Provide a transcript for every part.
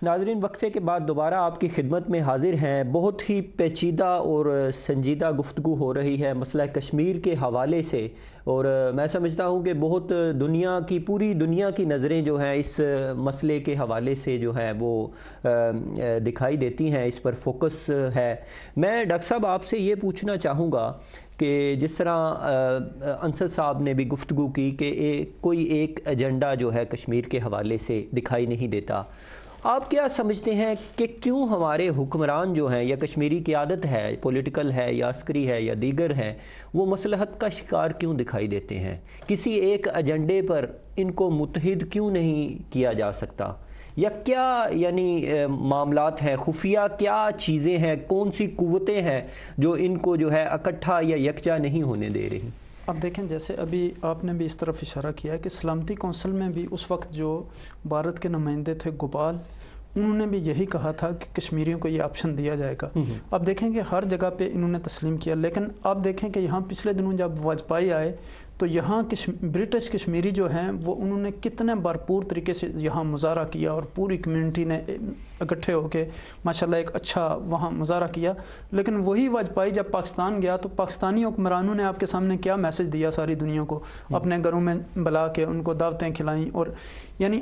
ناظرین، وقفے کے بعد دوبارہ آپ کی خدمت میں حاضر ہیں۔ بہت ہی پیچیدہ اور سنجیدہ گفتگو ہو رہی ہے مسئلہ کشمیر کے حوالے سے، اور میں سمجھتا ہوں کہ بہت پوری دنیا کی نظریں جو ہیں اس مسئلے کے حوالے سے جو ہے وہ دکھائی دیتی ہیں، اس پر فوکس ہے۔ میں ڈاکٹر صاحب آپ سے یہ پوچھنا چاہوں گا کہ جس طرح انصر صاحب نے بھی گفتگو کی کہ کوئی ایک ایجنڈا جو ہے کشمیر کے حوالے سے دکھائی نہیں دیتا، آپ کیا سمجھتے ہیں کہ کیوں ہمارے حکمران جو ہیں، یا کشمیری قیادت ہے، پولیٹیکل ہے یا عسکری ہے یا دیگر ہے، وہ مصلحت کا شکار کیوں دکھائی دیتے ہیں؟ کسی ایک ایجنڈے پر ان کو متحد کیوں نہیں کیا جا سکتا؟ یا کیا معاملات ہیں، خفیہ کیا چیزیں ہیں، کون سی قوتیں ہیں جو ان کو جو ہے اکٹھا یا یکجا نہیں ہونے دے رہی؟ اب دیکھیں، جیسے ابھی آپ نے بھی اس طرف اشارہ کیا ہے کہ سلامتی کونسل میں بھی اس وقت جو بھارت کے نمائندے تھے گوپال، انہوں نے بھی یہی کہا تھا کہ کشمیریوں کو یہ آپشن دیا جائے گا۔ اب دیکھیں کہ ہر جگہ پہ انہوں نے تسلیم کیا، لیکن آپ دیکھیں کہ یہاں پچھلے دنوں جب واجپئی آئے تو یہاں برٹش کشمیری جو ہیں وہ انہوں نے کتنے بھرپور طریقے سے یہاں مظاہرہ کیا، اور پوری کمیونٹی نے اکٹھے ہو کے ماشاءاللہ ایک اچھا وہاں مظاہرہ کیا۔ لیکن وہی واجپئی جب پاکستان گیا تو پاکستانی حکمرانوں نے آپ کے سامنے کیا میسج دیا ساری دنیا کو، اپنے گھروں میں بلا کے ان کو دعوتیں کھلائیں۔ اور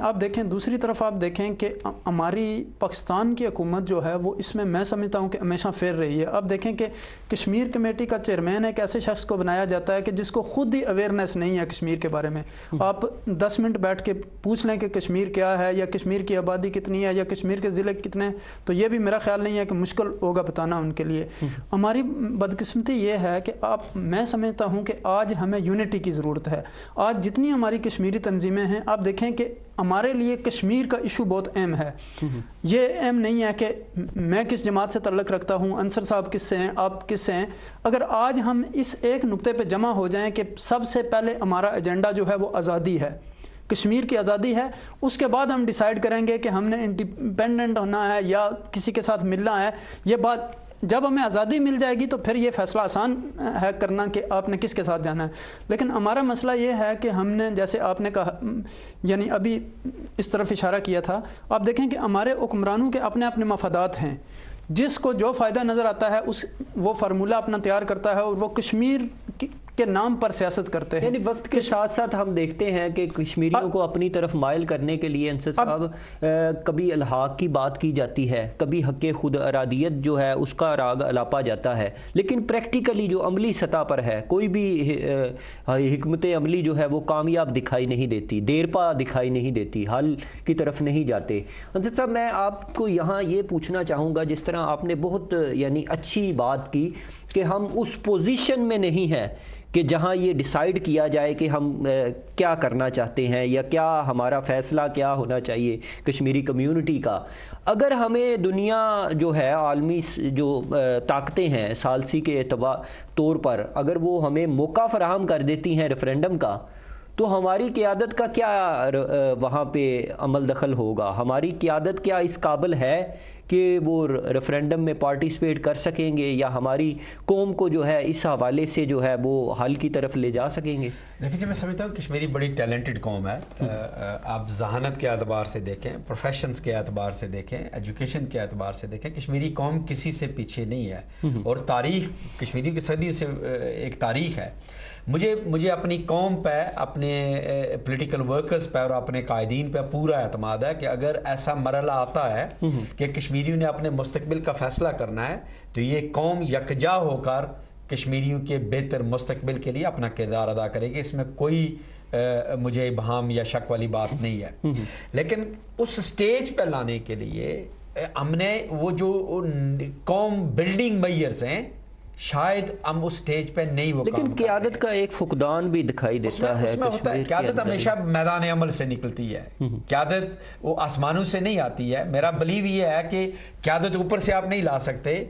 آپ دیکھیں، دوسری طرف آپ دیکھیں کہ ہماری پاکستان کی حکومت جو ہے وہ اس میں سمجھتا ہوں کہ ہمیشہ پھیر رہی ہے۔ اب دیکھیں کہ کشمیر کمیٹی کا چیئرمین ایک ایسے شخص کو بنایا جاتا ہے کہ جس کو خود ہی اویئرنیس نہیں ہے کشمیر کے بارے میں۔ آپ 10 منٹ بیٹھ کے پوچھ لیں کہ کشمیر کیا ہے، یا کشمیر کی آبادی کتنی ہے، یا کشمیر کے ضلع کتنے، تو یہ بھی میرا خیال نہیں ہے کہ مشکل ہوگا بتانا ان کے لیے۔ ہماری بدقسمتی یہ ہے کہ میں سمجھتا ہوں کہ آج ہمیں یونٹی کی ضرورت ہے۔ آج جتنی ہماری کشمیری تنظیمیں ہیں، آپ دیکھیں کہ ہمارے لیے کشمیر کا ایشو بہت اہم ہے۔ یہ اہم نہیں ہے کہ میں کس جماعت سے تعلق رکھتا ہوں، انصر صاحب کس سے ہیں، آپ کس سے ہیں۔ اگر آج ہم اس ایک نقطے پہ جمع ہو جائیں کہ سب سے پہلے ہمارا ایجنڈا جو ہے وہ آزادی ہے، کشمیر کی آزادی ہے، اس کے بعد ہم ڈیسائیڈ کریں گے کہ ہم نے انڈیپینڈنٹ ہونا ہے یا کسی کے ساتھ ملنا ہے۔ یہ بات جب ہمیں آزادی مل جائے گی تو پھر یہ فیصلہ آسان ہے کرنا کہ آپ نے کس کے ساتھ جانا ہے۔ لیکن ہمارا مسئلہ یہ ہے کہ ہم نے، جیسے آپ نے کہا، ابھی اس طرف اشارہ کیا تھا، آپ دیکھیں کہ ہمارے حکمرانوں کے اپنے اپنے مفادات ہیں، جس کو جو فائدہ نظر آتا ہے وہ فارمولہ اپنا تیار کرتا ہے، اور وہ کشمیر کے نام پر سیاست کرتے ہیں۔ وقت کے ساتھ ساتھ ہم دیکھتے ہیں کہ کشمیریوں کو اپنی طرف مائل کرنے کے لیے انصر صاحب کبھی الحاق کی بات کی جاتی ہے، کبھی حق خود ارادیت جو ہے اس کا راگ الاپا جاتا ہے، لیکن پریکٹیکلی جو عملی سطح پر ہے کوئی بھی حکمت عملی جو ہے وہ کامیاب دکھائی نہیں دیتی، دیر پا دکھائی نہیں دیتی، حل کی طرف نہیں جاتے۔ انصر صاحب، میں آپ کو یہاں یہ پوچھنا چاہوں گا، جس طرح آپ نے بہت اچھی بات کی کہ ہم اس پوزیشن میں نہیں ہیں کہ جہاں یہ ڈیسائیڈ کیا جائے کہ ہم کیا کرنا چاہتے ہیں یا کیا ہمارا فیصلہ کیا ہونا چاہیے کشمیری کمیونٹی کا۔ اگر ہمیں دنیا جو ہے، عالمی جو طاقتیں ہیں ثالثی کے طور پر، اگر وہ ہمیں موقع فراہم کر دیتی ہیں ریفرینڈم کا، تو ہماری قیادت کا کیا وہاں پہ عمل دخل ہوگا؟ ہماری قیادت کیا اس قابل ہے کہ وہ ریفرینڈم میں پارٹیسپیٹ کر سکیں گے، یا ہماری قوم کو جو ہے اس حوالے سے جو ہے وہ حل کی طرف لے جا سکیں گے؟ دیکھیں، میں سمجھتا ہوں کشمیری بڑی ٹیلنٹڈ قوم ہے۔ آپ ذہانت کے اعتبار سے دیکھیں، پروفیشنز کے اعتبار سے دیکھیں، ایجوکیشن کے اعتبار سے دیکھیں، کشمیری قوم کسی سے پیچھے نہیں ہے، اور تاریخ کشمیری کی صدیوں سے ایک تاریخ ہے۔ مجھے اپنی قوم پہ، اپنے پولیٹیکل ورکرز پہ اور اپنے قائدین پہ پورا اعتماد ہے کہ اگر ایسا مرحلہ آتا ہے کہ کشمیریوں نے اپنے مستقبل کا فیصلہ کرنا ہے تو یہ قوم یکجا ہو کر کشمیریوں کے بہتر مستقبل کے لیے اپنا کردار ادا کرے گی۔ اس میں کوئی مجھے ابہام یا شک والی بات نہیں ہے۔ لیکن اس سٹیج پہ لانے کے لیے ہم نے وہ جو قوم بلڈنگ میئرز ہیں، شاید ہم اس سٹیج پہ نہیں وہ، لیکن قیادت کا ایک فقدان بھی دکھائی دیتا ہے۔ قیادت ہمیشہ میدان عمل سے نکلتی ہے، قیادت وہ آسمانوں سے نہیں آتی ہے۔ میرا بلیو یہ ہے کہ قیادت اوپر سے آپ نہیں لا سکتے،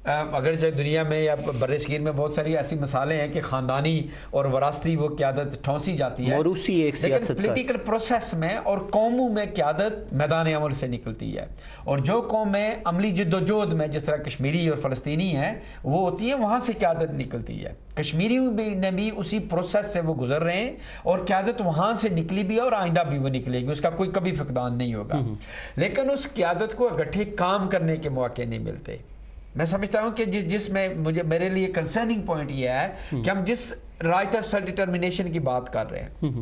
اگرچہ دنیا میں یا بر صغیر میں بہت ساری ایسی مثالیں ہیں کہ خاندانی اور وراثتی وہ قیادت ٹھونسی جاتی ہے، لیکن پولیٹیکل پروسیس میں اور قوموں میں قیادت میدان عمل سے نکلتی ہے، اور جو قوم میں عملی جدوجہد میں جس طرح کشمیری اور فلسطینی ہیں وہ ہوتی ہے، وہاں سے قیادت نکلتی ہے۔ کشمیریوں نے بھی اسی پروسیس سے وہ گزر رہے ہیں اور قیادت وہاں سے نکلی بھی ہے اور آئندہ بھی وہ نکلے گی، اس کا کوئی کبھی فقدان نہیں ہوگا، لیکن اس قیادت کو اکٹھے کام کرنے کے مواقع نہیں ملتے۔ میں سمجھتا ہوں کہ جس میں میرے لیے کنسرننگ پوائنٹ یہ ہے کہ ہم جس رائٹ آف سیلف ڈٹرمنیشن کی بات کر رہے ہیں،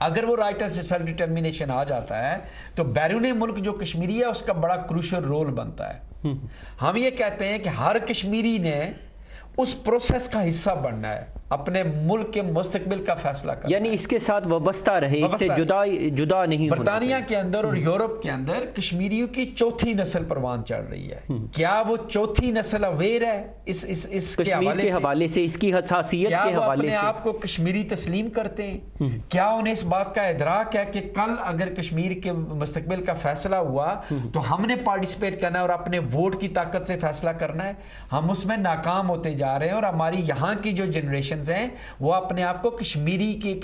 اگر وہ رائٹ آف سیلف ڈٹرمنیشن آ جاتا ہے تو بیرون ملک جو کشمیری ہے اس کا بڑا کروشل رول بنتا ہے۔ ہم یہ کہتے ہیں کہ ہر کشمیری نے اس پروسیس کا حصہ بننا ہے، اپنے ملک کے مستقبل کا فیصلہ کرنا، یعنی اس کے ساتھ وابستہ رہے، اس سے جدا نہیں ہونا۔ برطانیہ کے اندر اور یورپ کے اندر کشمیریوں کی چوتھی نسل پروان چڑھ رہی ہے، کیا وہ چوتھی نسل اویئر ہے اس کشمیر کے حوالے سے، اس کی حساسیت کے حوالے سے؟ کیا وہ اپنے آپ کو کشمیری تسلیم کرتے ہیں؟ کیا انہیں اس بات کا ادراک ہے کہ کل اگر کشمیر کے مستقبل کا فیصلہ ہوا تو ہم نے پارٹیسپیٹ کرنا ہے اور اپنے ووٹ کی طاقت سے فیصلہ کرنا ہے؟ ہم اس میں ناکام ہوتے جا رہے ہیں، اور ہماری یہاں کی جو جنریشن ہیں وہ اپنے آپ کو کشمیری کے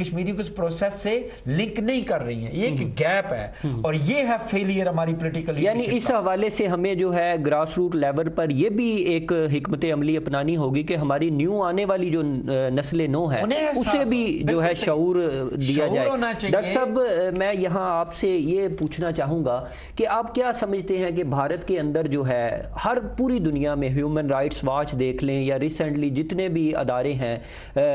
پروسیس سے لنک نہیں کر رہی ہیں، یہ ایک گیپ ہے، اور یہ ہے فیلئر ہماری پولیٹیکل۔ یعنی اس حوالے سے ہمیں جو ہے گراس روٹ لیول پر یہ بھی ایک حکمت عملی اپنانی ہوگی کہ ہماری نیو آنے والی جو نسل نو ہے اسے بھی جو ہے شعور دیا جائے۔ ڈاکٹر صاحب، میں یہاں آپ سے یہ پوچھنا چاہوں گا کہ آپ کیا سمجھتے ہیں کہ بھارت کے اندر جو ہے ہر پوری دنیا میں ہیومن رائٹس واچ دیکھ لیں یا ریسنٹلی جتنے بھی ادارے ہیں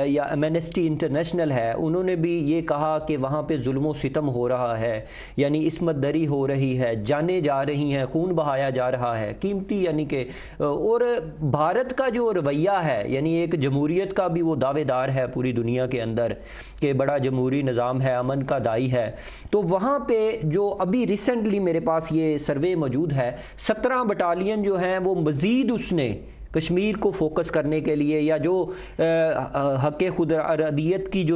یا ایمنسٹی انٹرنیشنل ہے، انہوں نے بھی یہ کہا کہ وہاں پہ ظلم و ستم ہو رہا ہے، یعنی عصمت دری ہو رہی ہے، جانیں جا رہی ہیں، خون بہایا جا رہا ہے قیمتی، یعنی کہ اور بھارت کا جو رویہ ہے، یعنی ایک جمہوریت کا بھی وہ دعوے دار ہے پوری دنیا کے اندر کہ بڑا جمہوری نظام ہے، امن کا دائی ہے، تو وہاں پہ جو ابھی ریسنٹلی میرے پاس یہ سروے موجود ہے، 17 بٹالین جو ہیں وہ مزید اس نے کشمیر کو فوکس کرنے کے لیے یا جو حق خود ارادیت کی جو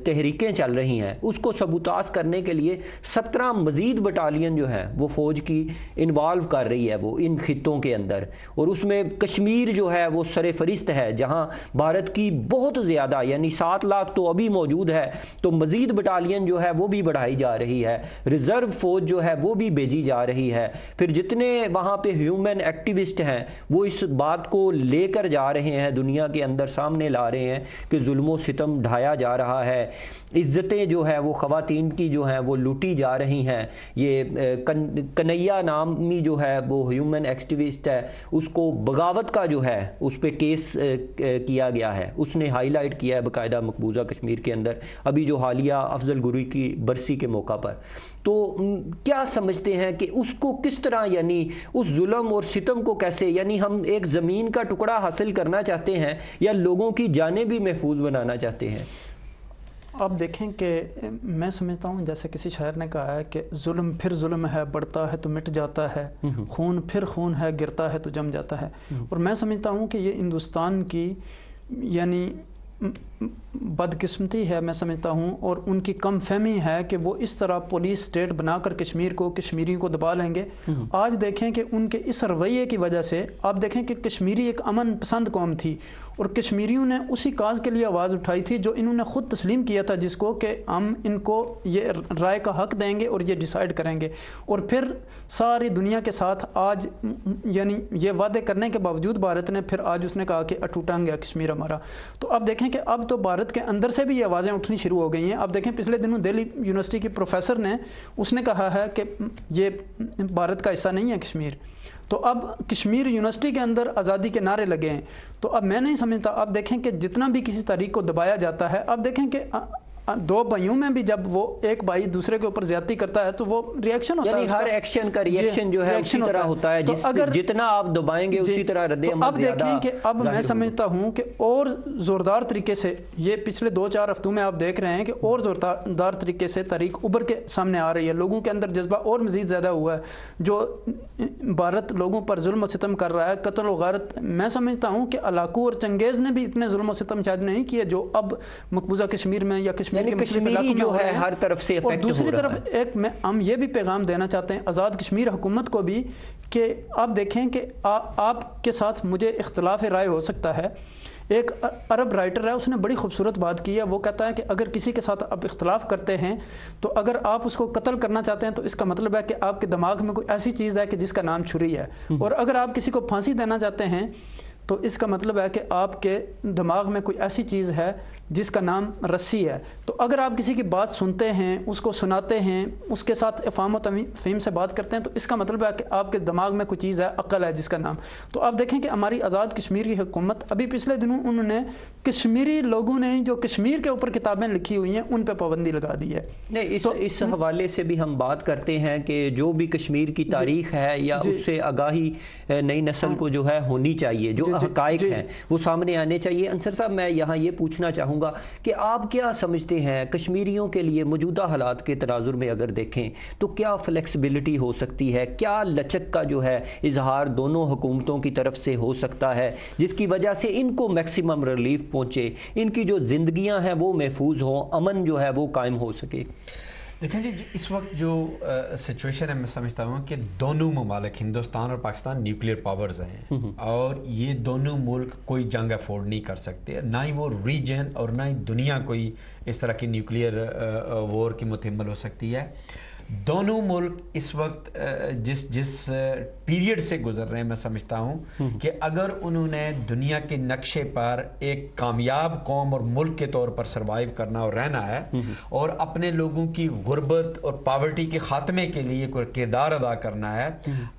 تحریکیں چل رہی ہیں اس کو سبوتاژ کرنے کے لیے 17 مزید بٹالین جو ہیں وہ فوج کی انوالو کر رہی ہے وہ ان خطوں کے اندر، اور اس میں کشمیر جو ہے وہ سر فہرست ہے، جہاں بھارت کی بہت زیادہ یعنی 7 لاکھ تو ابھی موجود ہے، تو مزید بٹالین جو ہے وہ بھی بڑھائی جا رہی ہے، ریزرو فوج جو ہے وہ بھی بھیجی جا رہی ہے، پھر جتنے وہاں پہ ہیومن ایکٹیوسٹ ہیں وہ اس بات کو لے کر جا رہے ہیں، دنیا کے اندر سامنے لا رہے ہیں کہ ظلم و ستم ڈھایا جا رہا ہے، عزتیں جو ہے وہ خواتین کی جو ہیں وہ لوٹی جا رہی ہیں۔ یہ کنیا نامی جو ہے وہ ہیومن ایکٹیوسٹ ہے، اس کو بغاوت کا جو ہے اس پہ کیس کیا گیا ہے، اس نے ہائی لائٹ کیا ہے باقاعدہ مقبوضہ کشمیر کے اندر ابھی جو حالیہ افضل گروئی کی برسی کے موقع پر۔ تو کیا سمجھتے ہیں کہ اس کو کس طرح، یعنی اس ظلم اور ستم کو کیسے، یعنی ہم ایک زمین کا ٹکڑا حاصل کرنا چاہتے ہیں یا لوگوں کی جانیں بھی محفوظ بنانا چاہتے ہیں؟ آپ دیکھیں کہ میں سمجھتا ہوں جیسے کسی شاعر نے کہا ہے کہ ظلم پھر ظلم ہے، بڑھتا ہے تو مٹ جاتا ہے، خون پھر خون ہے، گرتا ہے تو جم جاتا ہے، اور میں سمجھتا ہوں کہ یہ ہندوستان کی یعنی بدقسمتی ہے، میں سمجھتا ہوں، اور ان کی کم فہمی ہے کہ وہ اس طرح پولیس سٹیٹ بنا کر کشمیریوں کو دبا لیں گے۔ آج دیکھیں کہ ان کے اس رویے کی وجہ سے آپ دیکھیں کہ کشمیری ایک امن پسند قوم تھی، اور کشمیریوں نے اسی کاز کے لیے آواز اٹھائی تھی جو انہوں نے خود تسلیم کیا تھا، جس کو کہ ہم ان کو یہ رائے کا حق دیں گے اور یہ ڈیسائیڈ کریں گے، اور پھر ساری دنیا کے ساتھ آج یعنی یہ وعدے کرنے کے باوجود بھارت نے پھر آج اس نے کہا کہ اٹوٹا گیا کشمیر ہمارا۔ تو اب دیکھیں کہ اب تو بھارت کے اندر سے بھی یہ آوازیں اٹھنی شروع ہو گئی ہیں۔ اب دیکھیں پچھلے دنوں دہلی یونیورسٹی کی پروفیسر نے اس نے کہا ہے کہ یہ بھارت کا حصہ نہیں ہے کشمیر، تو اب کشمیر یونیورسٹی کے اندر آزادی کے نعرے لگے ہیں۔ تو اب میں نہیں سمجھتا، اب دیکھیں کہ جتنا بھی کسی تاریخ کو دبایا جاتا ہے، اب دیکھیں کہ دو بھائیوں میں بھی جب وہ ایک بھائی دوسرے کے اوپر زیادتی کرتا ہے تو وہ ریئیکشن ہوتا ہے، یعنی ہر ایکشن کا ریئیکشن جو ہے اسی طرح ہوتا ہے، جتنا آپ دبائیں گے اسی طرح رد عمل اب دیکھیں کہ اب میں سمجھتا ہوں کہ اور زوردار طریقے سے یہ پچھلے 2-4 ہفتوں میں آپ دیکھ رہے ہیں کہ اور زوردار طریقے سے تاریخ ابھر کے سامنے آ رہی ہے، لوگوں کے اندر جذبہ اور مزید زیادہ ہوا ہے، جو بھارت لوگوں پر ظلم و ستم کر رہا ہے، قتل و غارت۔ میں سمجھتا ہوں کہ علاقو اور چنگیز نے بھی اتنے ظلم و ستم شاید نہیں کیے جو اب مقبوضہ کشمیر میں یا کشمیر کشمیر کے مختلف علاقوں میں ہو رہے ہیں ہر طرف سے اور دوسری طرف ایک ہم یہ بھی پیغام دینا چاہتے ہیں آزاد کشمیر حکومت کو بھی کہ آپ دیکھیں کہ آپ کے ساتھ مجھے اختلاف رائے ہو سکتا ہے. ایک عرب رائٹر ہے, اس نے بڑی خوبصورت بات کی ہے. وہ کہتا ہے کہ اگر کسی کے ساتھ آپ اختلاف کرتے ہیں تو اگر آپ اس کو قتل کرنا چاہتے ہیں تو اس کا مطلب ہے کہ آپ کے دماغ میں کوئی ایسی چیز ہے کہ جس کا نام چھری ہے, اور اگر آپ کسی کو پھانسی دینا چاہتے ہیں تو اس کا مطلب ہے کہ آپ کے دماغ میں کوئی ایسی چیز ہے جس کا نام رسی ہے. تو اگر آپ کسی کی بات سنتے ہیں, اس کو سناتے ہیں, اس کے ساتھ افہام و تفہیم سے بات کرتے ہیں تو اس کا مطلب ہے کہ آپ کے دماغ میں کوئی چیز ہے, عقل ہے جس کا نام. تو آپ دیکھیں کہ ہماری آزاد کشمیر کی حکومت ابھی پچھلے دنوں انہوں نے کشمیری لوگوں نے جو کشمیر کے اوپر کتابیں لکھی ہوئی ہیں ان پہ پابندی لگا دی ہے. نہیں, اس حوالے سے بھی ہم بات کرتے ہیں کہ جو بھی کشمیر کی تاریخ ہے یا اس سے آگاہی نئی نسل کو جو ہے ہونی چاہیے, جو حقائق ہیں وہ سامنے آنے چاہیے. انصر صاحب, میں یہاں یہ پوچھنا چاہوں گا کہ آپ کیا سمجھتے ہیں کشمیریوں کے لیے موجودہ حالات کے تناظر میں اگر دیکھیں تو کیا فلیکسیبلٹی ہو سکتی ہے, کیا لچک کا جو ہے اظہار دونوں حکومتوں کی طرف سے ہو سکتا ہے جس کی وجہ سے ان کو میکسیمم ریلیف پہنچے, ان کی جو زندگیاں ہیں وہ محفوظ ہوں, امن جو ہے وہ قائم ہو سکے؟ دیکھیں جی, اس وقت جو سچویشن ہے میں سمجھتا ہوں کہ دونوں ممالک ہندوستان اور پاکستان نیوکلیئر پاورز ہیں اور یہ دونوں ملک کوئی جنگ افورڈ نہیں کر سکتے, نہ ہی وہ ریجن اور نہ ہی دنیا کوئی اس طرح کی نیوکلیئر وار کی متحمل ہو سکتی ہے. دونوں ملک اس وقت جس پیریڈ سے گزر رہے ہیں میں سمجھتا ہوں کہ اگر انہوں نے دنیا کے نقشے پر ایک کامیاب قوم اور ملک کے طور پر سروائیو کرنا اور رہنا ہے اور اپنے لوگوں کی غربت اور پاورٹی کے خاتمے کے لیے کوئی کردار ادا کرنا ہے,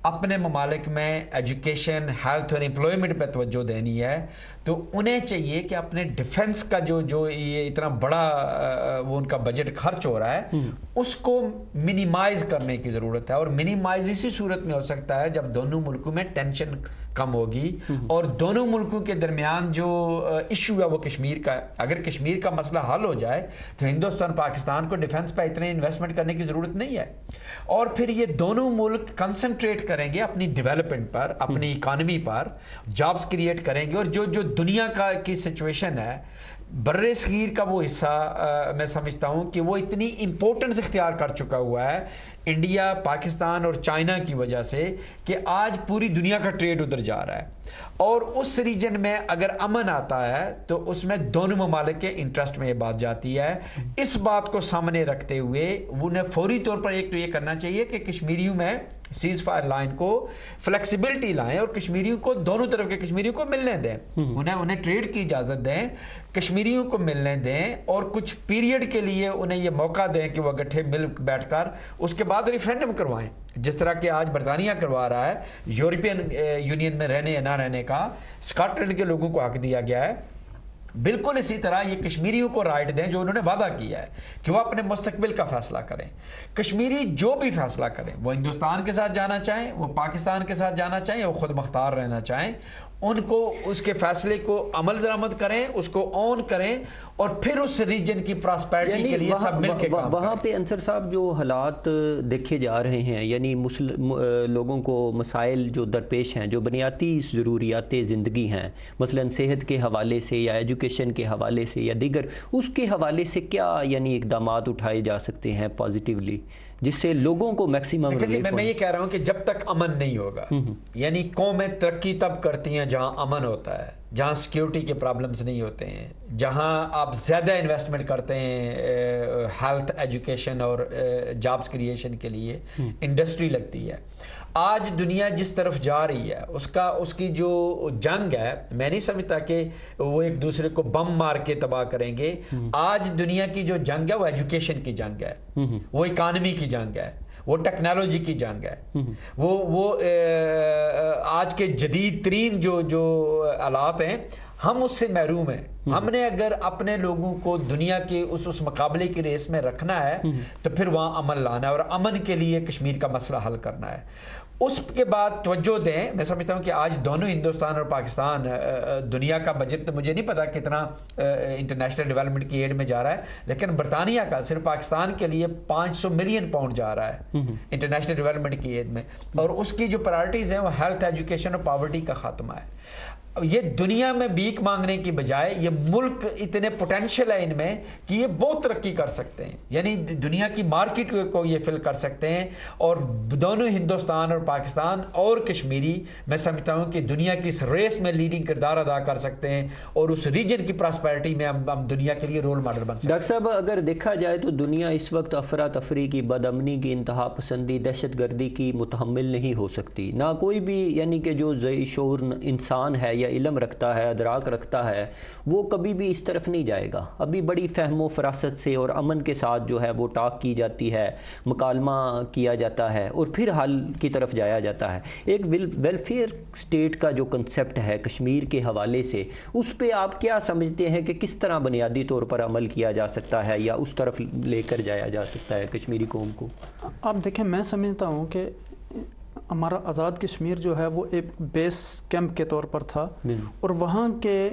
اپنے ممالک میں ایجوکیشن, ہیلتھ اور امپلائمنٹ پہ توجہ دینی ہے, تو انہیں چاہیے کہ اپنے ڈیفنس کا جو یہ اتنا بڑا وہ ان کا بجٹ خرچ ہو رہا ہے اس کو منیمائز کرنے کی ضرورت ہے. اور منیمائز اسی صورت میں ہو سکتا ہے جب دونوں ملکوں میں ٹینشن کم ہوگی اور دونوں ملکوں کے درمیان جو ایشو ہے وہ کشمیر کا ہے. اگر کشمیر کا مسئلہ حل ہو جائے تو ہندوستان پاکستان کو ڈیفنس پہ اتنے انویسٹمنٹ کرنے کی ضرورت نہیں ہے, اور پھر یہ دونوں ملک کنسنٹریٹ کریں گے اپنی ڈیولپمنٹ پر, اپنی اکانومی پر, جابز کریٹ کریں گے. اور جو دنیا کی سچویشن ہے بر صغیر کا وہ حصہ میں سمجھتا ہوں کہ وہ اتنی امپورٹنس اختیار کر چکا ہوا ہے انڈیا, پاکستان اور چائنا کی وجہ سے کہ آج پوری دنیا کا ٹریڈ ادھر جا رہا ہے, اور اس ریجن میں اگر امن آتا ہے تو اس میں دونوں ممالک کے انٹرسٹ میں یہ بات جاتی ہے. اس بات کو سامنے رکھتے ہوئے انہیں فوری طور پر ایک تو یہ کرنا چاہیے کہ کشمیریوں میں سیز فائر لائن کو فلیکسیبلٹی لائیں اور کشمیریوں کو, دونوں طرف کے کشمیریوں کو ملنے دیں, انہیں ٹریڈ کی اجازت دیں, کشمیریوں کو ملنے دیں اور کچھ پیریڈ کے لیے انہیں یہ موقع دیں کہ وہ اکٹھے مل بیٹھ کر اس کے بعد ریفرینڈم کروائیں, جس طرح کہ آج برطانیہ کروا رہا ہے. یورپین یونین میں رہنے یا نہ رہنے کا اسکاٹ لینڈ کے لوگوں کو حق دیا گیا ہے. بالکل اسی طرح یہ کشمیریوں کو رائٹ دیں جو انہوں نے وعدہ کیا ہے کہ وہ اپنے مستقبل کا فیصلہ کریں. کشمیری جو بھی فیصلہ کریں, وہ ہندوستان کے ساتھ جانا چاہیں, وہ پاکستان کے ساتھ جانا چاہیں, وہ خود مختار رہنا چاہیں, ان کو اس کے فیصلے کو عمل درآمد کریں, اس کو آن کریں اور پھر اس ریجن کی پراسپیرٹی کے لیے سب مل کے کام کریں. وہاں پہ انصر صاحب جو حالات دیکھے جا رہے ہیں, یعنی لوگوں کو مسائل جو درپیش ہیں, جو بنیادی ضروریات زندگی ہیں, مثلا صحت کے حوالے سے یا ایجوکیشن کے حوالے سے یا دیگر اس کے حوالے سے کیا یعنی اقدامات اٹھائے جا سکتے ہیں پازیٹیولی جس سے لوگوں کو میکسیمم ریلیف؟ میں یہ کہہ رہا ہوں کہ جب تک امن نہیں ہوگا, یعنی قومیں ترقی تب کرتی ہیں جہاں امن ہوتا ہے, جہاں سیکیورٹی کے پرابلمز نہیں ہوتے ہیں, جہاں آپ زیادہ انویسٹمنٹ کرتے ہیں ہیلتھ, ایجوکیشن اور جابز کریشن کے لیے, انڈسٹری لگتی ہے. آج دنیا جس طرف جا رہی ہے اس کی جو جنگ ہے, میں نہیں سمجھتا کہ وہ ایک دوسرے کو بم مار کے تباہ کریں گے. آج دنیا کی جو جنگ ہے وہ ایجوکیشن کی جنگ ہے, وہ اکانومی کی جنگ ہے, وہ ٹیکنالوجی کی جنگ ہے, وہ آج کے جدید ترین جو آلات ہیں ہم اس سے محروم ہیں. ہم نے اگر اپنے لوگوں کو دنیا کے اس مقابلے کی ریس میں رکھنا ہے تو پھر وہاں امن لانا ہے اور امن کے لیے کشمیر کا مسئلہ حل کرنا ہے. اس کے بعد توجہ دیں. میں سمجھتا ہوں کہ آج دونوں ہندوستان اور پاکستان, دنیا کا بجٹ تو مجھے نہیں پتا کتنا انٹرنیشنل ڈیولپمنٹ کی ایڈ میں جا رہا ہے, لیکن برطانیہ کا صرف پاکستان کے لیے 500 ملین پاؤنڈ جا رہا ہے انٹرنیشنل ڈیولپمنٹ کی ایڈ میں, اور اس کی جو پرائرٹیز ہیں وہ ہیلتھ, ایجوکیشن اور پاورٹی کا خاتمہ ہے. یہ دنیا میں بھیک مانگنے کی بجائے یہ ملک اتنے پوٹینشیل ہے ان میں کہ یہ بہت ترقی کر سکتے ہیں، یعنی دنیا کی مارکیٹ کو یہ فل کر سکتے ہیں، اور دونوں ہندوستان اور پاکستان اور کشمیری میں سمجھتا ہوں کہ دنیا کی اس ریس میں لیڈنگ کردار ادا کر سکتے ہیں، اور اس ریجن کی پراسپیرٹی میں ہم دنیا کے لیے رول ماڈل بن سکتے ہیں۔ ڈاکٹر صاحب اگر دیکھا جائے تو دنیا اس وقت افراتفری کی، بد امنی کی، انتہا پسندی، دہشت گردی کی متحمل نہیں ہو سکتی، نہ کوئی بھی یعنی کہ جو ذی شعور انسان ہے یا علم رکھتا ہے، ادراک رکھتا ہے، وہ کبھی بھی اس طرف نہیں جائے گا۔ ابھی بڑی فہم و فراست سے اور امن کے ساتھ جو ہے وہ ٹاک کی جاتی ہے، مکالمہ کیا جاتا ہے اور پھر حل کی طرف جایا جاتا ہے۔ ایک ویلفیئر سٹیٹ کا جو کنسپٹ ہے کشمیر کے حوالے سے، اس پہ آپ کیا سمجھتے ہیں کہ کس طرح بنیادی طور پر عمل کیا جا سکتا ہے یا اس طرف لے کر جایا جا سکتا ہے کشمیری قوم کو؟ آپ دیکھیں، میں سمجھتا ہوں کہ ہمارا آزاد کشمیر جو ہے وہ ایک بیس کیمپ کے طور پر تھا، اور وہاں کے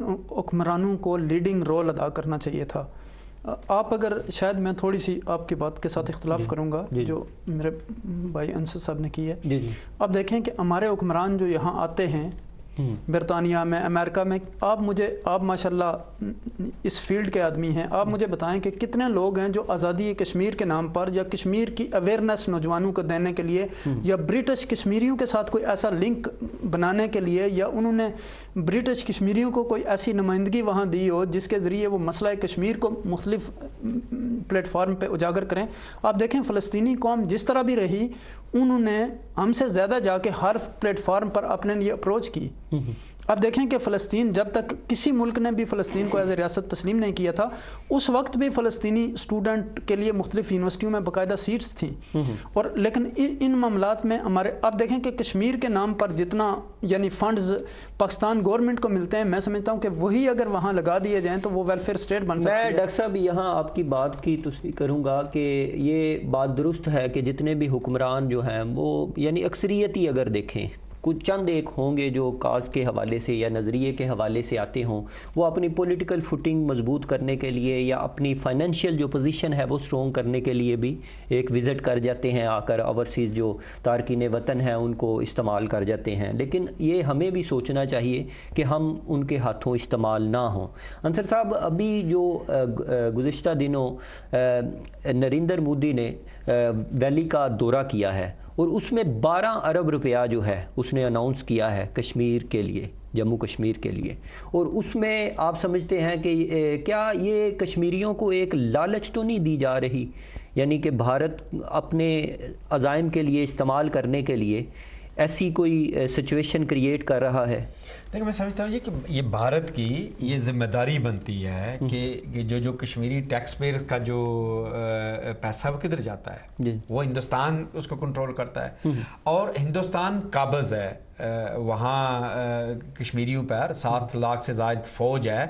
حکمرانوں کو لیڈنگ رول ادا کرنا چاہیے تھا۔ آپ اگر شاید میں تھوڑی سی آپ کی بات کے ساتھ اختلاف کروں گا جو میرے بھائی انصر صاحب نے کی ہے۔ آپ دیکھیں کہ ہمارے حکمران جو یہاں آتے ہیں برطانیہ میں، امریکہ میں، آپ ماشاءاللہ اس فیلڈ کے آدمی ہیں، آپ مجھے بتائیں کہ کتنے لوگ ہیں جو آزادی کشمیر کے نام پر یا کشمیر کی اویئرنیس نوجوانوں کو دینے کے لیے یا برٹش کشمیریوں کے ساتھ کوئی ایسا لنک بنانے کے لیے، یا انہوں نے برٹش کشمیریوں کو کوئی ایسی نمائندگی وہاں دی ہو جس کے ذریعے وہ مسئلہ کشمیر کو مختلف پلیٹ فارم پہ اجاگر کریں۔ آپ دیکھیں فلسطینی قوم جس طرح بھی رہی، انہوں نے ہم سے زیادہ جا کے ہر پلیٹ فارم پر اپنے لیے اپروچ کی۔ اب دیکھیں کہ فلسطین، جب تک کسی ملک نے بھی فلسطین کو ایز اے ریاست تسلیم نہیں کیا تھا، اس وقت بھی فلسطینی اسٹوڈنٹ کے لیے مختلف یونیورسٹیوں میں باقاعدہ سیٹس تھیں، اور لیکن ان معاملات میں ہمارے اب دیکھیں کہ کشمیر کے نام پر جتنا یعنی فنڈز پاکستان گورنمنٹ کو ملتے ہیں، میں سمجھتا ہوں کہ وہی اگر وہاں لگا دیے جائیں تو وہ ویلفیئر اسٹیٹ بن سکتی ہے۔ میں ڈاکٹر صاحب یہاں آپ کی بات کی تصحیح کروں گا کہ یہ بات درست ہے کہ جتنے بھی حکمران جو ہیں وہ یعنی اکثریتی اگر دیکھیں، کچھ چند ایک ہوں گے جو کاز کے حوالے سے یا نظریے کے حوالے سے آتے ہوں، وہ اپنی پولیٹیکل فوٹنگ مضبوط کرنے کے لیے یا اپنی فائنینشیل جو پوزیشن ہے وہ سٹرونگ کرنے کے لیے بھی ایک وزٹ کر جاتے ہیں، آ کر اوورسیز جو تارکین وطن ہیں ان کو استعمال کر جاتے ہیں، لیکن یہ ہمیں بھی سوچنا چاہیے کہ ہم ان کے ہاتھوں استعمال نہ ہوں۔ انصر صاحب، ابھی جو گزشتہ دنوں نریندر مودی نے ویلی کا دورہ کیا ہے اور اس میں 12 ارب روپیہ جو ہے اس نے اناؤنس کیا ہے کشمیر کے لیے، جموں کشمیر کے لیے، اور اس میں آپ سمجھتے ہیں کہ کیا یہ کشمیریوں کو ایک لالچ تو نہیں دی جا رہی، یعنی کہ بھارت اپنے عزائم کے لیے استعمال کرنے کے لیے ایسی کوئی سچویشن کریٹ کر رہا ہے؟ دیکھیں، میں سمجھتا ہوں کہ یہ بھارت کی یہ ذمہ داری بنتی ہے کہ جو کشمیری ٹیکس پیئر کا جو پیسہ وہ کدھر جاتا ہے، وہ ہندوستان اس کو کنٹرول کرتا ہے، اور ہندوستان قابض ہے وہاں کشمیریوں پر، 7 لاکھ سے زائد فوج ہے،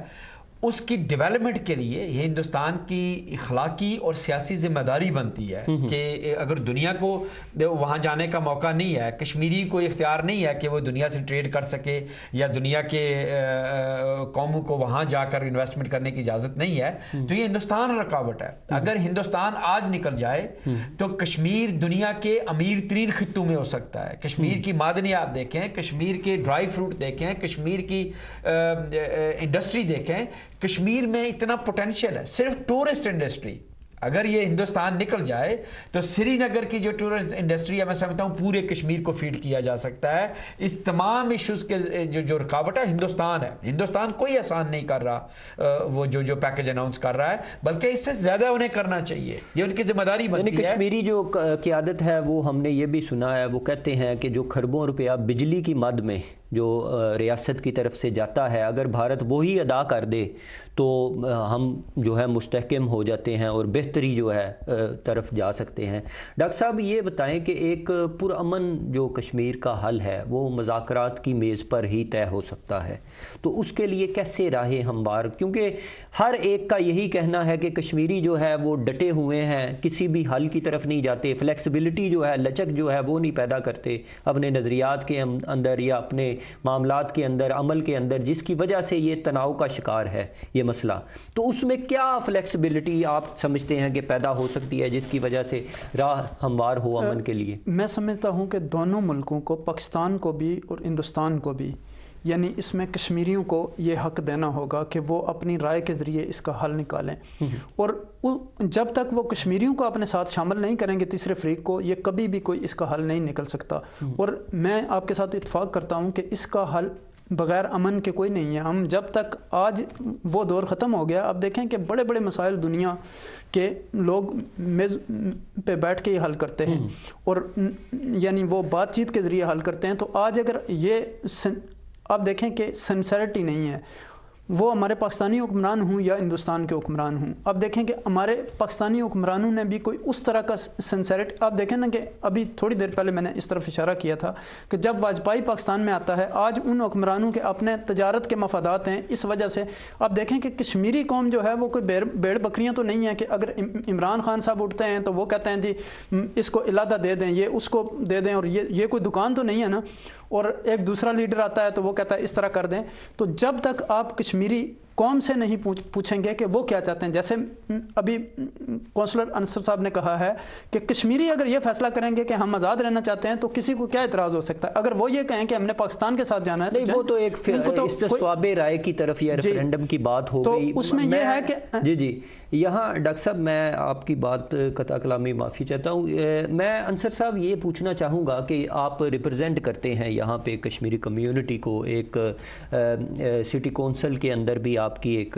اس کی ڈیولپمنٹ کے لیے یہ ہندوستان کی اخلاقی اور سیاسی ذمہ داری بنتی ہے کہ اگر دنیا کو وہاں جانے کا موقع نہیں ہے، کشمیری کو اختیار نہیں ہے کہ وہ دنیا سے ٹریڈ کر سکے یا دنیا کے قوموں کو وہاں جا کر انویسٹمنٹ کرنے کی اجازت نہیں ہے، تو یہ ہندوستان رکاوٹ ہے۔ اگر ہندوستان آج نکل جائے تو کشمیر دنیا کے امیر ترین خطوں میں ہو سکتا ہے۔ کشمیر کی معدنیات دیکھیں، کشمیر کے ڈرائی فروٹ دیکھیں، کشمیر کی انڈسٹری دیکھیں، کشمیر میں اتنا پوٹینشیل ہے، صرف ٹورسٹ انڈسٹری اگر یہ ہندوستان نکل جائے تو سری نگر کی جو ٹورسٹ انڈسٹری ہے، میں سمجھتا ہوں پورے کشمیر کو فیڈ کیا جا سکتا ہے۔ اس تمام ایشوز کے جو رکاوٹ ہے ہندوستان ہے، ہندوستان کوئی آسان نہیں کر رہا وہ جو پیکج اناؤنس کر رہا ہے، بلکہ اس سے زیادہ انہیں کرنا چاہیے، یہ ان کی ذمہ داری بنتی ہے۔ کشمیری جو قیادت ہے وہ ہم نے یہ بھی سنا ہے، وہ کہتے ہیں کہ جو خربوں روپیہ بجلی کی مد میں جو ریاست کی طرف سے جاتا ہے، اگر بھارت وہی ادا کر دے تو ہم جو ہے مستحکم ہو جاتے ہیں اور بہتری جو ہے طرف جا سکتے ہیں۔ ڈاکٹر صاحب یہ بتائیں کہ ایک پرامن جو کشمیر کا حل ہے وہ مذاکرات کی میز پر ہی طے ہو سکتا ہے، تو اس کے لیے کیسے راہیں ہموار، کیونکہ ہر ایک کا یہی کہنا ہے کہ کشمیری جو ہے وہ ڈٹے ہوئے ہیں، کسی بھی حل کی طرف نہیں جاتے، فلیکسیبلٹی جو ہے، لچک جو ہے وہ نہیں پیدا کرتے اپنے نظریات کے اندر یا اپنے معاملات کے اندر، عمل کے اندر، جس کی وجہ سے یہ تناؤ کا شکار ہے یہ مسئلہ۔ تو اس میں کیا فلیکسیبلٹی آپ سمجھتے ہیں کہ پیدا ہو سکتی ہے جس کی وجہ سے راہ ہموار ہو امن کے لیے؟ میں سمجھتا ہوں کہ دونوں ملکوں کو، پاکستان کو بھی اور ہندوستان کو بھی، یعنی اس میں کشمیریوں کو یہ حق دینا ہوگا کہ وہ اپنی رائے کے ذریعے اس کا حل نکالیں، اور جب تک وہ کشمیریوں کو اپنے ساتھ شامل نہیں کریں گے تیسرے فریق کو، یہ کبھی بھی کوئی اس کا حل نہیں نکل سکتا۔ اور میں آپ کے ساتھ اتفاق کرتا ہوں کہ اس کا حل بغیر امن کے کوئی نہیں ہے۔ ہم جب تک آج وہ دور ختم ہو گیا، اب دیکھیں کہ بڑے بڑے مسائل دنیا کے لوگ میز پہ بیٹھ کے ہی حل کرتے ہیں، اور یعنی وہ بات چیت کے ذریعے حل کرتے ہیں۔ تو آج اگر یہ آپ دیکھیں کہ سنسیرٹی نہیں ہے، وہ ہمارے پاکستانی حکمران ہوں یا ہندوستان کے حکمران ہوں، اب دیکھیں کہ ہمارے پاکستانی حکمرانوں نے بھی کوئی اس طرح کا سنسیرٹی، آپ دیکھیں نا کہ ابھی تھوڑی دیر پہلے میں نے اس طرف اشارہ کیا تھا کہ جب واجپائی پاکستان میں آتا ہے، آج ان حکمرانوں کے اپنے تجارت کے مفادات ہیں، اس وجہ سے آپ دیکھیں کہ کشمیری قوم جو ہے وہ کوئی بیڑ بکریاں تو نہیں ہیں کہ اگر عمران خان صاحب اٹھتے ہیں تو وہ کہتے ہیں جی اس کو علادہ دے دیں، یہ اس کو دے دیں، اور یہ کوئی دکان تو نہیں ہے نا، اور ایک دوسرا لیڈر آتا ہے تو وہ کہتا ہے اس طرح کر دیں۔ تو جب تک آپ کشمیری قوم سے نہیں پوچھیں گے کہ وہ کیا چاہتے ہیں، جیسے ابھی کونسلر انصر صاحب نے کہا ہے کہ کشمیری اگر یہ فیصلہ کریں گے کہ ہم آزاد رہنا چاہتے ہیں تو کسی کو کیا اعتراض ہو سکتا ہے؟ اگر وہ یہ کہیں کہ ہم نے پاکستان کے ساتھ جانا ہے، نہیں وہ تو ایک استصواب رائے کی طرف یا ریفرینڈم کی بات ہو گئی۔ تو اس میں یہ ہے کہ جی یہاں ڈاکٹر صاحب میں آپ کی بات قطع کلامی معافی چاہتا ہوں، میں انصر صاحب یہ پوچھنا چاہوں گا کہ آپ ریپرزینٹ کرتے ہیں یہاں پہ کشمیری کمیونٹی کو، ایک سٹی کونسل کے اندر بھی آپ کی ایک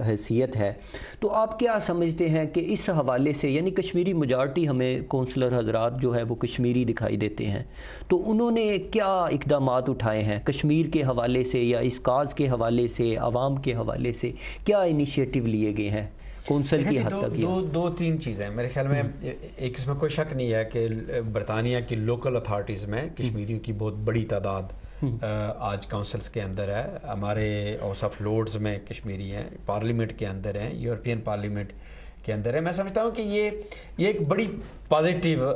حیثیت ہے، تو آپ کیا سمجھتے ہیں کہ اس حوالے سے، یعنی کشمیری میجارٹی ہمیں کونسلر حضرات جو ہے وہ کشمیری دکھائی دیتے ہیں، تو انہوں نے کیا اقدامات اٹھائے ہیں کشمیر کے حوالے سے یا اس کاز کے حوالے سے، عوام کے حوالے سے کیا انیشیٹو لیے گئے ہیں کونسل کی حد تک؟ دو تین چیزیں میرے خیال میں، ایک اس میں کوئی شک نہیں ہے کہ برطانیہ کی لوکل اتھارٹیز میں کشمیریوں کی بہت بڑی تعداد آج کونسلز کے اندر ہے، ہمارے ہاؤس آف لارڈز میں کشمیری ہیں، پارلیمنٹ کے اندر ہیں، یورپین پارلیمنٹ کے اندر ہے۔ میں سمجھتا ہوں کہ یہ ایک بڑی پازیٹیو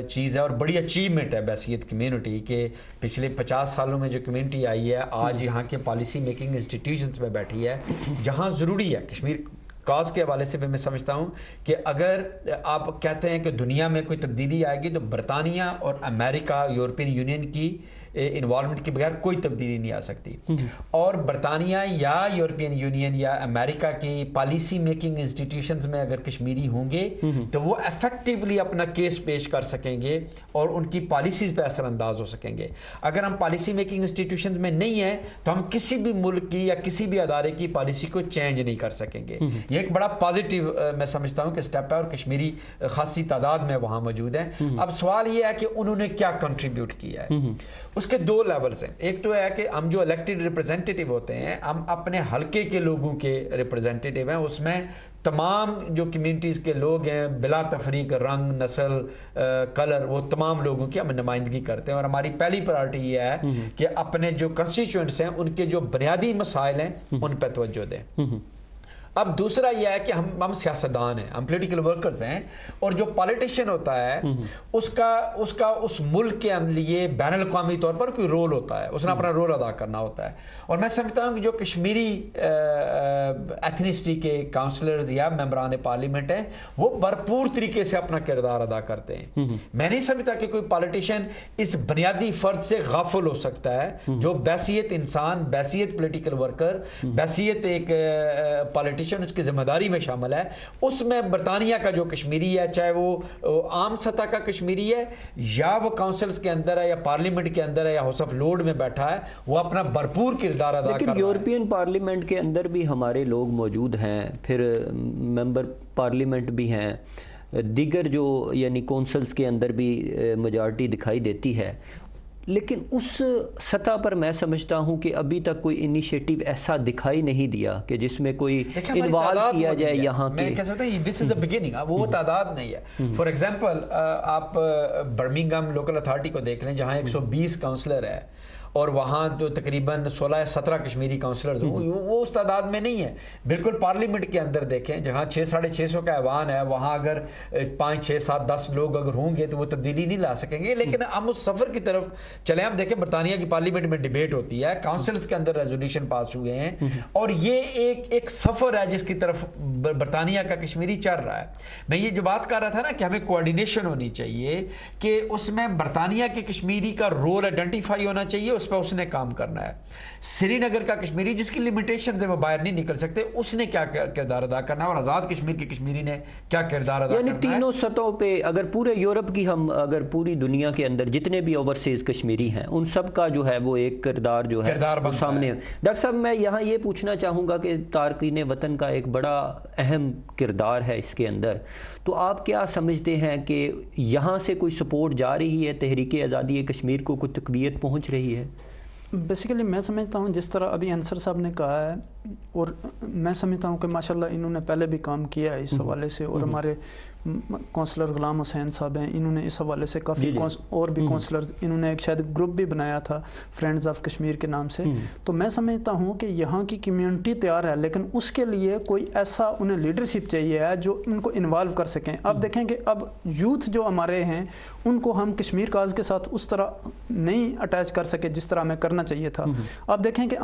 چیز ہے اور بڑی اچیومنٹ ہے بیسیت کمیونٹی کہ پچھلے 50 سالوں میں جو کمیونٹی آئی ہے آج یہاں کے پالیسی میکنگ انسٹیٹیوشنز میں بیٹھی ہے، جہاں ضروری ہے کشمیر کاز کے حوالے سے بھی میں سمجھتا ہوں کہ اگر آپ کہتے ہیں کہ دنیا میں کوئی تبدیلی آئے گی تو برطانیہ اور امریکہ، یورپین یونین کی انوالومنٹ کے بغیر کوئی تبدیلی نہیں آ سکتی، اور برطانیہ یا یورپین یونین یا امریکہ کی پالیسی میکنگ انسٹیٹیوشنز میں اگر کشمیری ہوں گے تو وہ ایفیکٹیولی اپنا کیس پیش کر سکیں گے اور ان کی پالیسیز پہ اثر انداز ہو سکیں گے۔ اگر ہم پالیسی میکنگ انسٹیٹیوشنز میں نہیں ہیں تو ہم کسی بھی ملک کی یا کسی بھی ادارے کی پالیسی کو چینج نہیں کر سکیں گے۔ یہ ایک بڑا پازیٹیو میں سمجھتا ہوں کہ سٹیپ ہے، اور کشمیری خاصی تعداد میں وہاں موجود ہیں۔ اب سوال یہ ہے کہ انہوں نے کیا کنٹریبیوٹ کیا ہے، اس کے دو لیولز ہیں۔ ایک تو ہے کہ ہم جو الیکٹڈ ریپرزینٹیٹیو ہوتے ہیں، ہم اپنے حلقے کے لوگوں کے ریپرزینٹیٹیو ہیں، اس میں تمام جو کمیونٹیز کے لوگ ہیں بلا تفریق رنگ، نسل، کلر، وہ تمام لوگوں کی ہم نمائندگی کرتے ہیں، اور ہماری پہلی پرائرٹی یہ ہے کہ اپنے جو کنسٹیچوئنٹس ہیں ان کے جو بنیادی مسائل ہیں ان پہ توجہ دیں۔ اب دوسرا یہ ہے کہ ہم سیاستدان ہیں، ہم پولیٹیکل ورکرز ہیں، اور جو پالیٹیشین ہوتا ہے اس کا اس ملک کے لیے بین الاقوامی طور پر کوئی رول ہوتا ہے، اس نے اپنا رول ادا کرنا ہوتا ہے، اور میں سمجھتا ہوں کہ جو کشمیری ایتھنیسٹی کے کاؤنسلرز یا ممبران پارلیمنٹ ہیں وہ بھرپور طریقے سے اپنا کردار ادا کرتے ہیں۔ میں نہیں سمجھتا کہ کوئی پالیٹیشین اس بنیادی فرد سے غافل ہو سکتا ہے جو بحیثیت انسان، بحیثیت پولیٹیکل ورکر، بحیثیت ایک پالیٹیشین اس کی ذمہ داری میں شامل ہے۔ اس میں برطانیہ کا جو کشمیری ہے، چاہے وہ عام سطح کا کشمیری ہے یا وہ کاؤنسلز کے اندر ہے یا پارلیمنٹ کے اندر ہے یا ہاؤس آف لارڈ میں بیٹھا ہے، وہ اپنا بھرپور کردار ادا کر رہا ہے۔ لیکن یورپین پارلیمنٹ کے اندر بھی ہمارے لوگ موجود ہیں، پھر ممبر پارلیمنٹ بھی ہیں، دیگر جو یعنی کونسلز کے اندر بھی میجارٹی دکھائی دیتی ہے، لیکن اس سطح پر میں سمجھتا ہوں کہ ابھی تک کوئی انیشیٹو ایسا دکھائی نہیں دیا کہ جس میں کوئی انوالو کیا جائے یہاں کے۔ میں کہہ سکتا ہوں دس از the beginning، وہ تعداد نہیں ہے۔ فار ایگزامپل آپ برمنگھم لوکل اتھارٹی کو دیکھ لیں جہاں 120 کاؤنسلر ہے اور وہاں جو تقریباً 16-17 کشمیری کاؤنسلرز ہوں، وہ اس تعداد میں نہیں ہے۔ بالکل پارلیمنٹ کے اندر دیکھیں جہاں 600-650 کا ایوان ہے، وہاں اگر 5, 6, 7, 10 لوگ اگر ہوں گے تو وہ تبدیلی نہیں لا سکیں گے۔ لیکن ہم اس سفر کی طرف چلیں، ہم دیکھیں برطانیہ کی پارلیمنٹ میں ڈیبیٹ ہوتی ہے، کاؤنسلز کے اندر ریزولوشن پاس ہوئے ہیں، اور یہ ایک سفر ہے جس کی طرف برطانیہ کا کشمیری چل رہا ہے۔ میں یہ جو بات کر رہا تھا نا کہ ہمیں کوآرڈینیشن ہونی چاہیے، کہ اس میں برطانیہ کے کشمیری کا رول آئیڈینٹیفائی ہونا چاہیے، اس پہ اس نے کام کرنا ہے. سری نگر کا کشمیری جس کی لمیٹیشن سے وہ باہر نہیں نکل سکتے, اس نے کیا کردار ادا کرنا ہے, اور آزاد کشمیر کے کشمیری نے کیا کردار ادا کرنا ہے. یعنی تینوں سطحوں پہ اگر پورے یورپ کی ہم اگر پوری دنیا کے اندر جتنے بھی اوورسیز کشمیری ہیں ان سب کا جو ہے وہ ایک کردار جو ہے وہ سامنے. ڈاکٹر صاحب میں یہاں یہ پوچھنا چاہوں گا کہ تارکین وطن کا ایک بڑا اہم کردار ہے اس کے اندر, تو آپ کیا سمجھتے ہیں کہ یہاں سے کوئی سپورٹ جا رہی ہے تحریک آزادی کشمیر کو, کوئی تقویت پہنچ رہی ہے؟ بیسیکلی میں سمجھتا ہوں جس طرح ابھی انصر صاحب نے کہا ہے, اور میں سمجھتا ہوں کہ ماشاءاللہ انہوں نے پہلے بھی کام کیا ہے اس حوالے سے, اور ہمارے کونسلر غلام حسین صاحب ہیں, انہوں نے اس حوالے سے کافی اور بھی کونسلرز, انہوں نے ایک شاید گروپ بھی بنایا تھا فرینڈز آف کشمیر کے نام سے. تو میں سمجھتا ہوں کہ یہاں کی کمیونٹی تیار ہے, لیکن اس کے لیے کوئی ایسا انہیں لیڈرشپ چاہیے ہے جو ان کو انوالو کر سکیں. اب دیکھیں کہ اب یوتھ جو ہمارے ہیں ان کو ہم کشمیر کاز کے ساتھ اس طرح نہیں اٹیچ کر سکے جس طرح ہمیں کرنا چاہیے تھا. اب دیکھیں کہ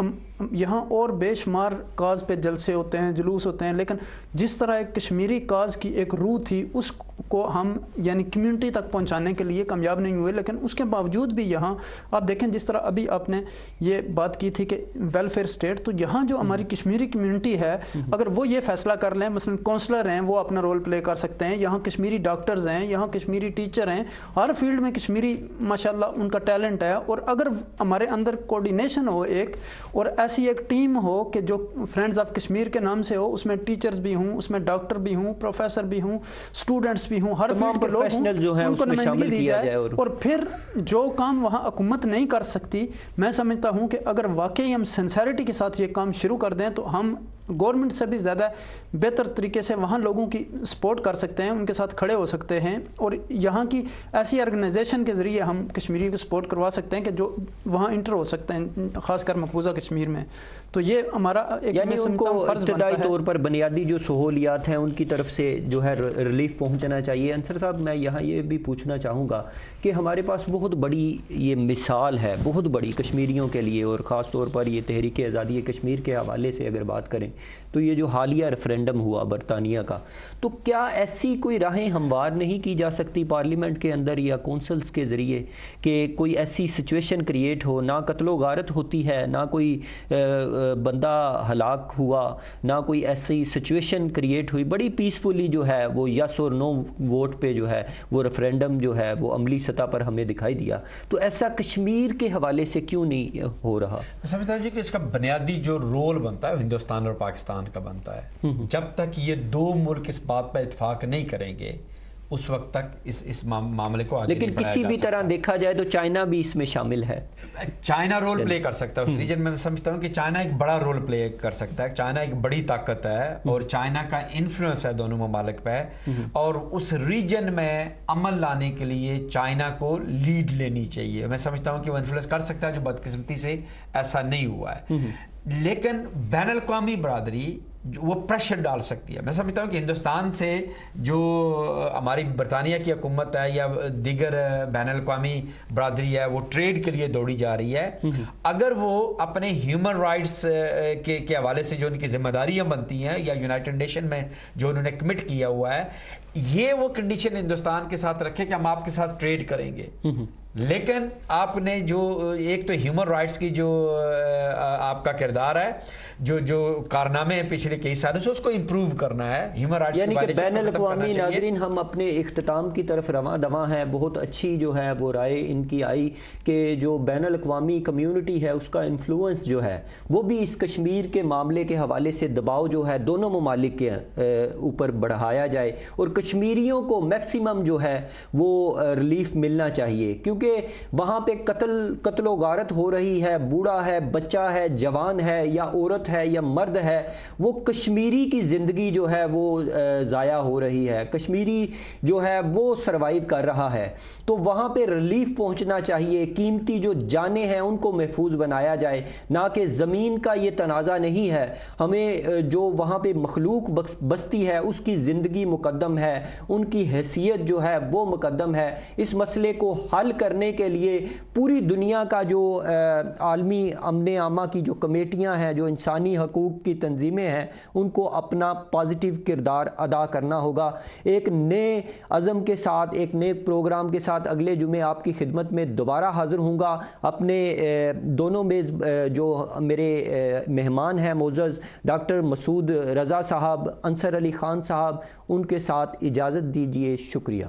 یہاں اور بے شمار کاز پہ جلسے ہوتے ہیں, جلوس ہوتے ہیں, لیکن جس طرح ایک کشمیری کاز کی ایک روح تھی اس کو ہم یعنی کمیونٹی تک پہنچانے کے لیے کامیاب نہیں ہوئے. لیکن اس کے باوجود بھی یہاں آپ دیکھیں جس طرح ابھی آپ نے یہ بات کی تھی کہ ویلفیئر اسٹیٹ, تو یہاں جو ہماری کشمیری کمیونٹی ہے اگر وہ یہ فیصلہ کر لیں, مثلا کونسلر ہیں وہ اپنا رول پلے کر سکتے ہیں, یہاں کشمیری ڈاکٹرز ہیں, یہاں کشمیری ٹیچر ہیں, ہر فیلڈ میں کشمیری ماشاءاللہ ان کا ٹیلنٹ ہے. اور اگر ہمارے اندر کوارڈینیشن ہو ایک, اور ایسی ایک ٹیم ہو کہ جو فرینڈز آف کشمیر کے نام سے ہو, اس میں ٹیچرز بھی ہوں, اس میں ڈاکٹر بھی ہوں, پروفیسر بھی ہوں, اسٹوڈنٹس بھی ہوں, ہر فیلڈ کے لوگ ہوں, ان کو نمائندگی دی جائے. اور پھر جو کام وہاں حکومت نہیں کر سکتی, میں سمجھتا ہوں کہ اگر واقعی ہم سنسیریٹی کے ساتھ یہ کام شروع کر دیں تو ہم گورنمنٹ سے بھی زیادہ بہتر طریقے سے وہاں لوگوں کی سپورٹ کر سکتے ہیں, ان کے ساتھ کھڑے ہو سکتے ہیں, اور یہاں کی ایسی آرگنائزیشن کے ذریعے ہم کشمیری کو سپورٹ کروا سکتے ہیں کہ جو وہاں انٹر ہو سکتے ہیں, خاص کر مقبوضہ کشمیر میں. تو یہ ہمارا ایک یعنی ان کو ابتدائی طور پر بنیادی جو سہولیات ہیں ان کی طرف سے جو ہے ریلیف پہنچنا چاہیے. انصر صاحب میں یہاں یہ بھی پوچھنا چاہوں گا کہ ہمارے پاس بہت بڑی یہ مثال ہے, بہت بڑی کشمیریوں کے لیے, اور خاص طور پر یہ تحریک آزادی کشمیر کے حوالے سے اگر بات کریں تو یہ جو حالیہ ریفرینڈم ہوا برطانیہ کا, تو کیا ایسی کوئی راہیں ہموار نہیں کی جا سکتی پارلیمنٹ کے اندر یا کونسلز کے ذریعے کہ کوئی ایسی سچویشن کریٹ ہو, نہ قتل و غارت ہوتی ہے, نہ کوئی بندہ ہلاک ہوا, نہ کوئی ایسی سچویشن کریٹ ہوئی, بڑی پیسفلی جو ہے وہ یس اور نو ووٹ پہ جو ہے وہ ریفرینڈم جو ہے وہ عملی سطح پر ہمیں دکھائی دیا. تو ایسا کشمیر کے حوالے سے کیوں نہیں ہو رہا؟ میں سمجھتا ہوں جی کہ اس کا بنیادی جو رول بنتا ہے ہندوستان اور پاکستان کا بنتا ہے. جب تک یہ دو ملک اس بات پر اتفاق نہیں کریں گے اس وقت تک اس معاملے کو آگے لیکن کسی بھی طرح دیکھا جائے تو چائنا بھی اس میں شامل ہے. چائنا رول پلے کر سکتا ہے اس ریجن میں. سمجھتا ہوں کہ چائنا ایک بڑا رول پلے کر سکتا ہے. چائنا ایک بڑی طاقت ہے اور چائنا کا انفلوئنس ہے دونوں ممالک پہ, اور اس ریجن میں عمل لانے کے لیے چائنا کو لیڈ لینی چاہیے. میں سمجھتا ہوں کہ وہ انفلوئنس کر سکتا ہے, جو بدقسمتی سے ایسا نہیں ہوا ہے. لیکن بین الاقوامی برادری وہ پریشر ڈال سکتی ہے. میں سمجھتا ہوں کہ ہندوستان سے جو ہماری برطانیہ کی حکومت ہے یا دیگر بین الاقوامی برادری ہے وہ ٹریڈ کے لیے دوڑی جا رہی ہے, اگر وہ اپنے ہیومن رائٹس کے حوالے سے جو ان کی ذمہ داریاں بنتی ہیں یا یونائٹڈ نیشن میں جو انہوں نے کمٹ کیا ہوا ہے, یہ وہ کنڈیشن ہندوستان کے ساتھ رکھے کہ ہم آپ کے ساتھ ٹریڈ کریں گے, لیکن آپ نے جو ایک تو ہیومن رائٹس کی جو آپ کا کردار ہے, جو کارنامے ہیں پچھلے کئی سالوں سے, اس کو امپروو کرنا ہے. ہیومن رائٹس یعنی کہ بین الاقوامی ناظرین ہم اپنے اختتام کی طرف رواں دواں ہیں. بہت اچھی جو ہے وہ رائے ان کی آئی کہ جو بین الاقوامی کمیونٹی ہے اس کا انفلوئنس جو ہے وہ بھی اس کشمیر کے معاملے کے حوالے سے دباؤ جو ہے دونوں ممالک کے اوپر بڑھایا جائے, اور کشمیریوں کو میکسیمم جو ہے وہ ریلیف ملنا چاہیے, کیونکہ وہاں پہ قتل و غارت ہو رہی ہے, بوڑھا ہے, بچہ ہے, جوان ہے یا عورت ہے یا مرد ہے, وہ کشمیری کی زندگی جو ہے وہ ضائع ہو رہی ہے, کشمیری جو ہے وہ سروائیو کر رہا ہے. تو وہاں پہ ریلیف پہنچنا چاہیے, قیمتی جو جانیں ہیں ان کو محفوظ بنایا جائے, نہ کہ زمین کا یہ تنازع نہیں ہے. ہمیں جو وہاں پہ مخلوق بستی ہے اس کی زندگی مقدم ہے, ان کی حیثیت جو ہے وہ مقدم ہے. اس مسئلے کو حل کرنے کرنے کے لیے پوری دنیا کا جو عالمی امن عامہ کی جو کمیٹیاں ہیں، جو انسانی حقوق کی تنظیمیں ہیں، ان کو اپنا پازیٹیو کردار ادا کرنا ہوگا۔ ایک نئے عزم کے ساتھ، ایک نئے پروگرام کے ساتھ اگلے جمعے آپ کی خدمت میں دوبارہ حاضر ہوں گا۔ اپنے دونوں میز جو میرے مہمان ہیں معزز، ڈاکٹر مسعود رضا صاحب، انصر علی خان صاحب، ان کے ساتھ اجازت دیجیے۔ شکریہ۔